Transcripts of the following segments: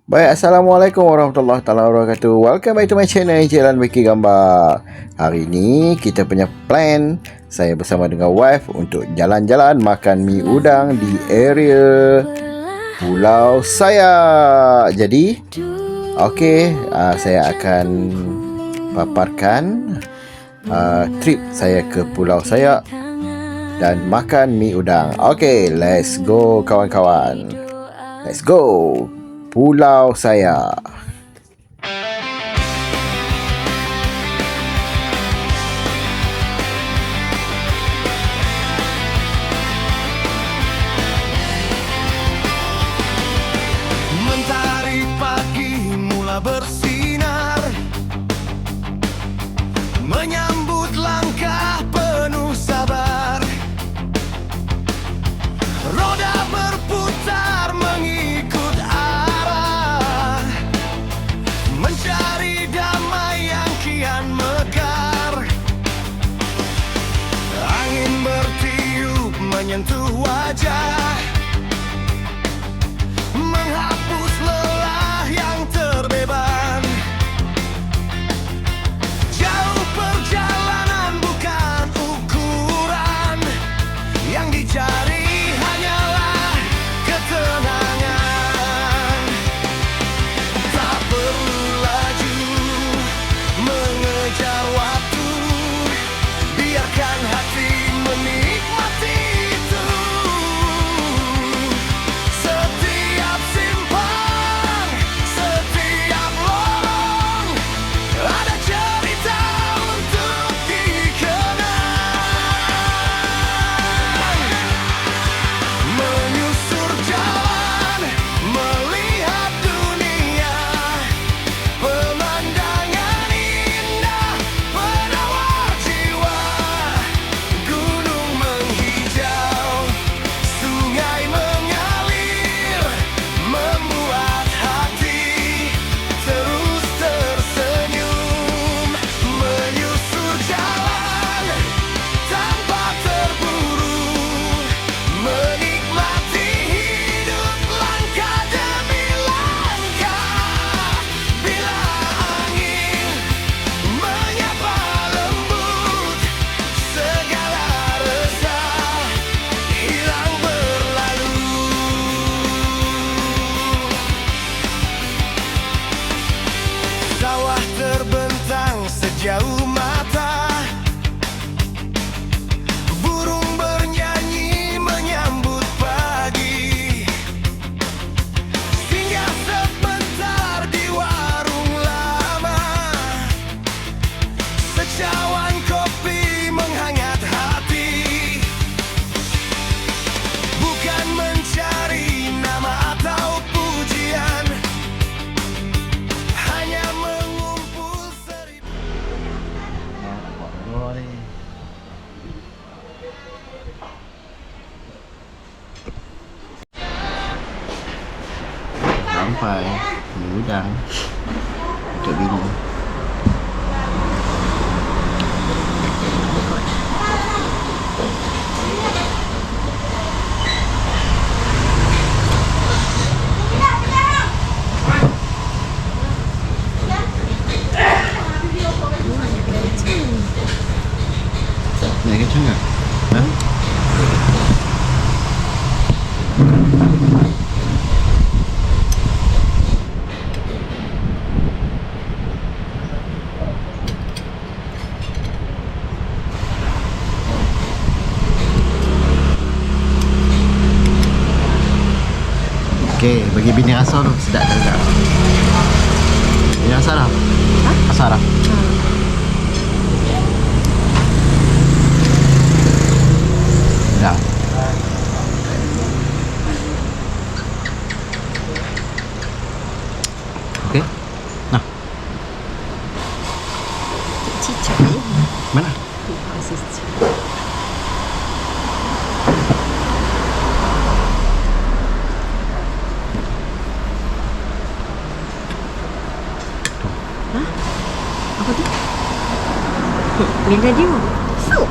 Baik, Assalamualaikum warahmatullahi taala wabarakatuh. Welcome back to my channel, Jalan Wiki Gambar. Hari ini kita punya plan, saya bersama dengan wife untuk jalan-jalan makan mi udang di area Pulau Saya. Jadi, saya akan paparkan trip saya ke Pulau Saya dan makan mi udang. Okey, let's go kawan-kawan. Let's go. Pulau Saya. Mentari pagi mula bersinar, menyambut langkah penuh sabar. Roda berputar mengikut arah, mencari damai yang kian mekar. Angin bertiup menyentuh wajah, menghapus lelah yang terbeban. Jauh perjalanan bukan ukuran, yang dicari hanyalah ketenangan. Tak perlu laju mengejar waktu, biarkan hati menikmati itu. Setiap simpang, setiap lorong, ada cerita untuk dikenang. Menyusur jalan, melihat dunia, pemandangan indah penawar jiwa. Gunung menghijau, sungai mengalir, membuat hati terus tersenyum. Menyusur jalan tanpa terburu, menikmati hidup langkah demi langkah. Bila angin menyapa lembut, segala resah hilang berlalu. Sawah terbentang sejauh mata, burung bernyanyi menyambut pagi. Singgah sebentar di warung lama, secawan kopi menghangat hati. Bukan mencari nama atau pujian, hanya mengumpul seribu. Sampai mi udang untuk bini. Naik kencang tak? Ha? Okey, bagi bini asal tu sedap tak sedap? Bini asal lah. Asal lah. Sedap. Okey. Nah, Cicak je. mana? Apa tu? Bila dia sup.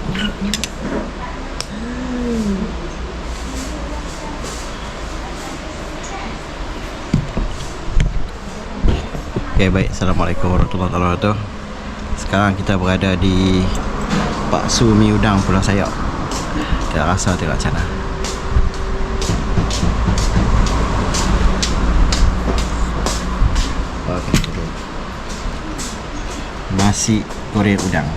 Okay, baik. Assalamualaikum warahmatullahi wabarakatuh. Sekarang kita berada di Pak Su Mi Udang Pulau Sayok. Kita rasa tengok macam mana. Okay, kita nasi goreng udang.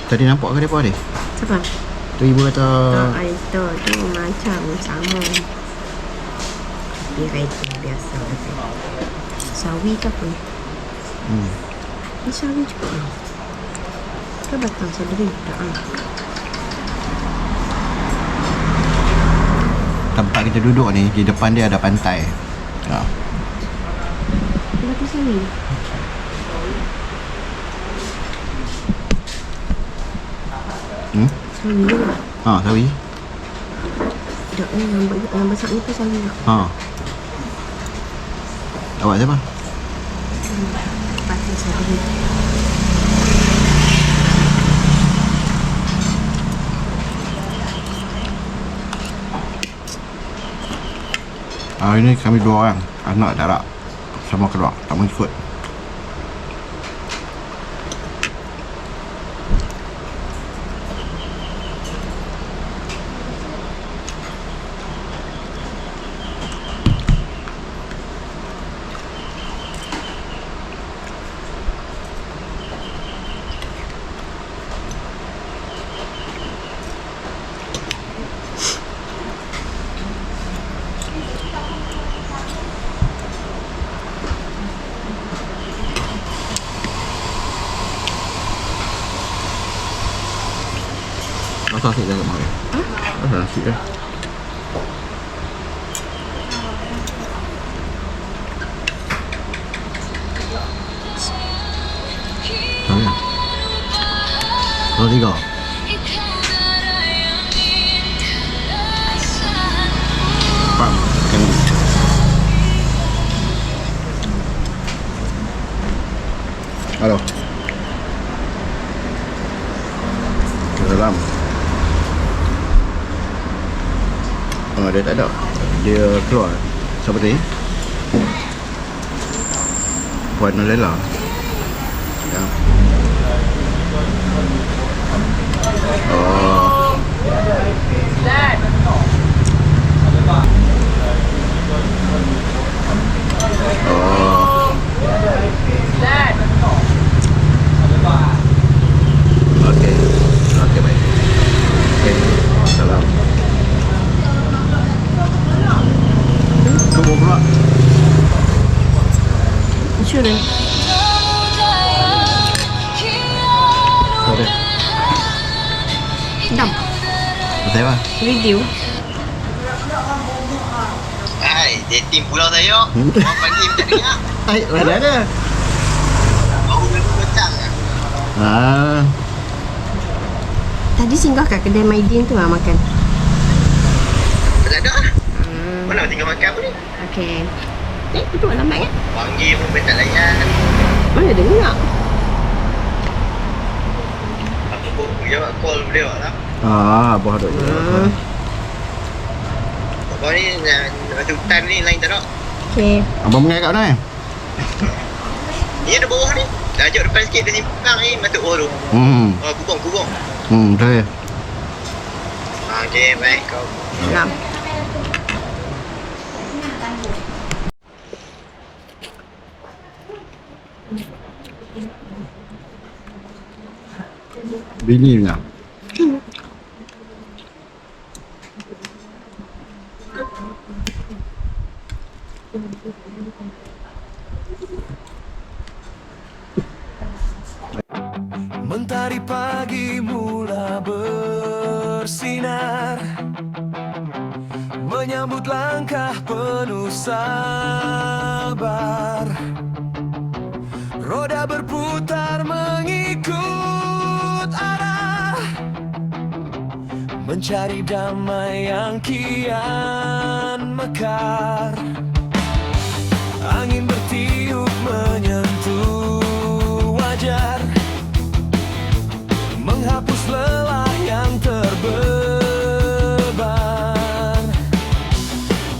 Tadi nampak ke depa ni? Siapa? Tu ibu kata Itu macam sama. Dia itu biasa. Sawi ke apa? Ini sawi juga. Ke batang sederi. Tak. tempat kita duduk ni, di depan dia ada pantai. Ha. Batang sawi. Sawi juga. Ha, sawi. Tak, yang besar ni pun sawi juga. Ha. Awak siapa? Batang sawi. Hari ni kami 2 orang, anak darab sama keluar, tak mau ikut. Asal nasi jangan makan. Asal nasi dah. Mana? Kalau 3. Pam, kan. Halo. Ke dalam. Oh, dia tak ada. Dia keluar. Siapa tadi? Puan Lela. Ya. Oh. Oh. Okey. Okey, baik. Okey. Salam. Kau pula. Sure. Kau dah. Dam. Betul apa? Review. Hai, dating Pulau Sayok. Orang panggil tak dengar. Hai, mana ada? Baru lagu kocang. Ah, Tadi singgah kat kedai Maidin tu lah makan. Tak ada. Mana tinggal makan apa ni? Okey. Duduk lambat kan? Panggil pun tak layan. Mana dengar? Aku pun jawab call dia lah. buah duk. Abang ni masa hutan ni lain tak ada. Okey. Abang mengai kat mana? Ni ada bawah ni. Dah ajak depan sikit dia simpang ni masuk bawah tu. Oh, kubung. Betul. Okey, baik kau. Salam. Bini punya. Mentari pagi mula bersinar, menyambut langkah penuh sabar. Roda berputar mengikut arah, mencari damai yang kian mekar. Angin bertiup menyentuh wajar, menghapus lelah yang terbeban.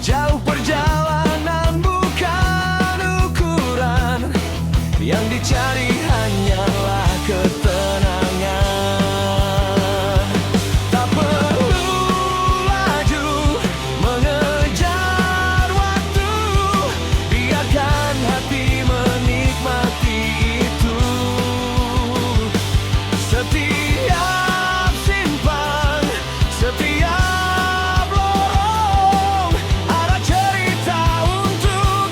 Jauh perjalanan bukan ukuran, yang dicari hanyalah ketenangan. Tak perlu laju mengejar waktu, biarkan hati menikmati itu. Setiap simpang, setiap lorong, ada cerita untuk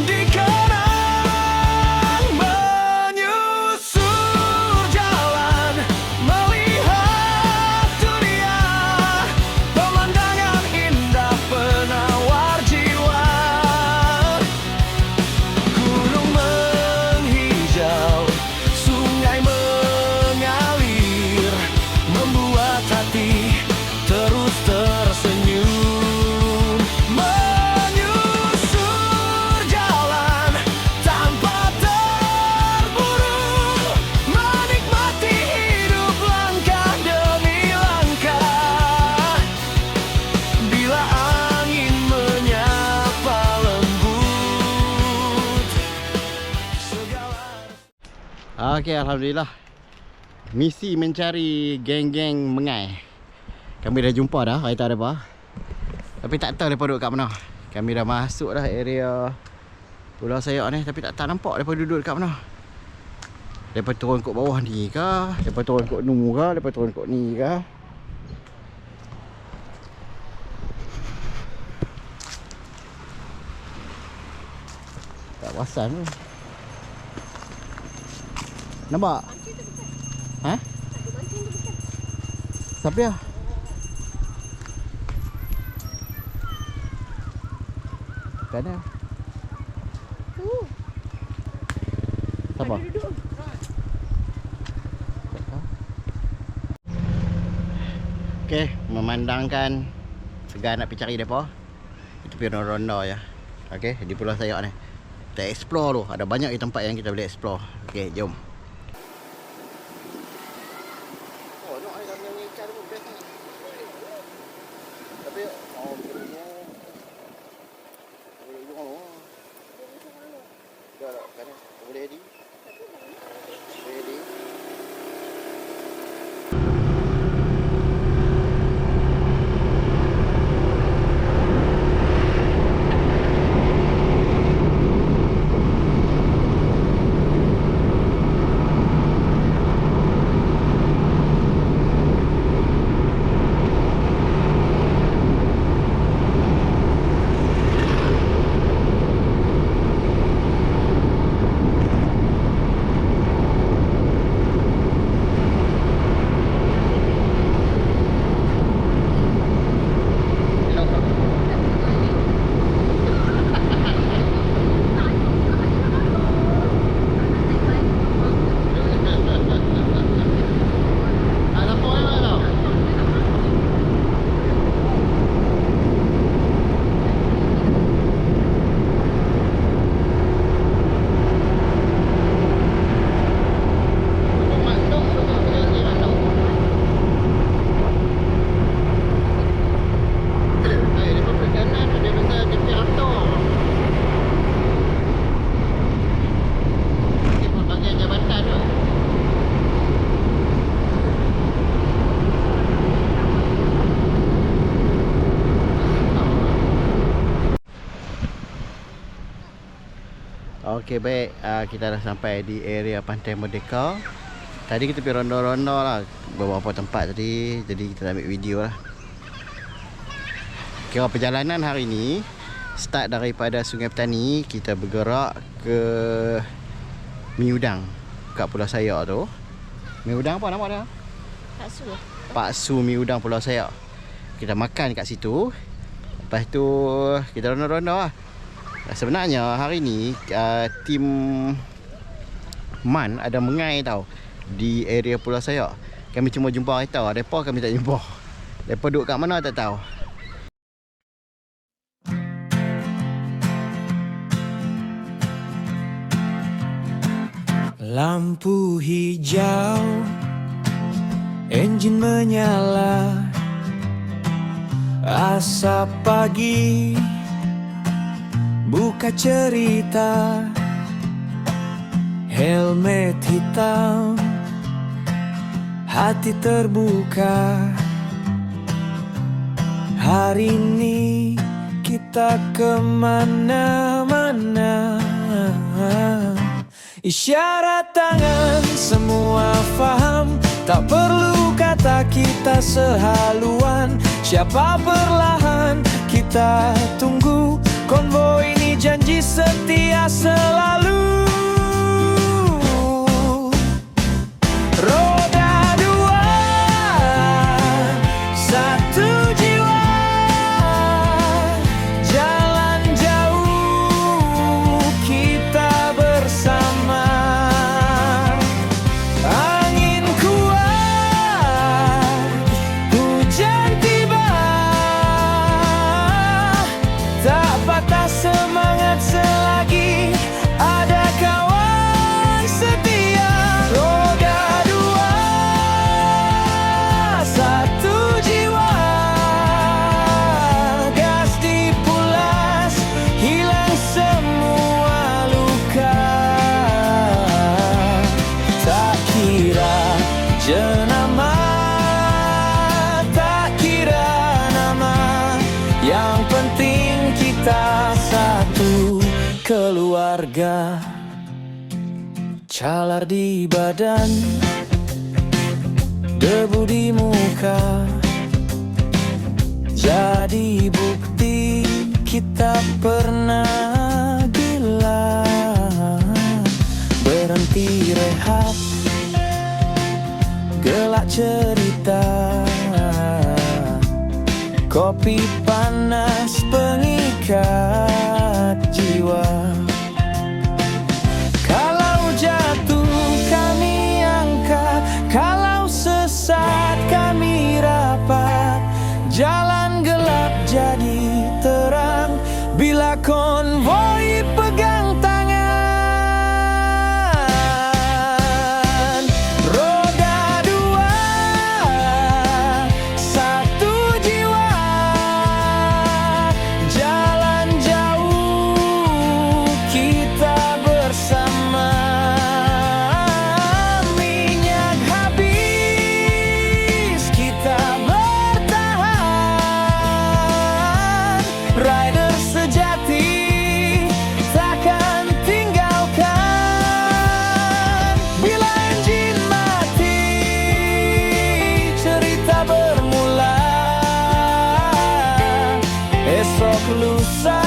dikenang. Menyusur jalan, melihat dunia, pemandangan indah penawar jiwa. Gunung menghijau, sungai mengalir, membuat hati terus tersenyum. Menyusur jalan tanpa terburu, menikmati hidup langkah demi langkah. Bila angin menyapa lembut, segala Okey, Alhamdulillah. Misi mencari geng-geng mengai kami dah jumpa dah, hari tak ada apa. Tapi tak tahu mereka duduk kat mana. Kami dah masuk dah area Pulau Sayak ni, tapi tak nampak mereka duduk dekat mana. Mereka turun kat bawah ni ke, mereka turun kat nu ke, mereka turun kat ni ke. Tak perasan tu. Nampak? Ha? Siapa dia? Mana? Siapa? Okey, memandangkan segar nak pergi cari mereka. Kita pergi ronda-ronda ya. Okey, di Pulau Sayak ni. Kita explore dulu. Ada banyak tempat yang kita boleh explore. Okey, jom. Okey, baik, kita dah sampai di area Pantai Merdeka. Tadi kita pergi ronda-ronda lah beberapa tempat tadi, jadi kita ambil video lah. Kira perjalanan hari ni start daripada Sungai Petani, kita bergerak ke Mi Udang kat Pulau Sayak tu. Mi Udang apa nama dia? Pak Su. Pak Su Mi Udang Pulau Sayak. Kita makan kat situ. Lepas tu kita ronda-ronda lah. Sebenarnya hari ni tim MAN ada mengai tau di area Pulau Sayak. Kami cuma jumpa kereta, depa kami tak jumpa. Depa duduk kat mana tak tahu. Lampu hijau, enjin menyala, asap pagi, buka cerita, helmet hitam, hati terbuka. Hari ini kita kemana-mana. Isyarat tangan semua faham, tak perlu kata kita sehaluan. Siapa perlahan kita tunggu, konvoi ini janji setia selalu. Roda dua, satu jiwa, jalan jauh kita bersama. Angin kuat, hujan tiba, tak patah semangat selagi ada kawan setia. Roda dua, satu jiwa, gas dipulas, hilang semua luka. Tak kira jenama, tak kira nama, yang penting kita satu keluarga. Calar di badan, debu di muka, jadi bukti kita pernah gila. Berhenti rehat, gelak cerita, kopi panas pengikat jiwa. Kalau jatuh kami angkat, kalau sesat kami rapat. Jalan gelap jadi terang bila konvoi pegang tangan. Roda dua, satu jiwa, jalan jauh kita bersama. Minyak habis kita bertahan, rider sejati takkan tinggalkan. Bila enjin mati, cerita bermula. Esok lusa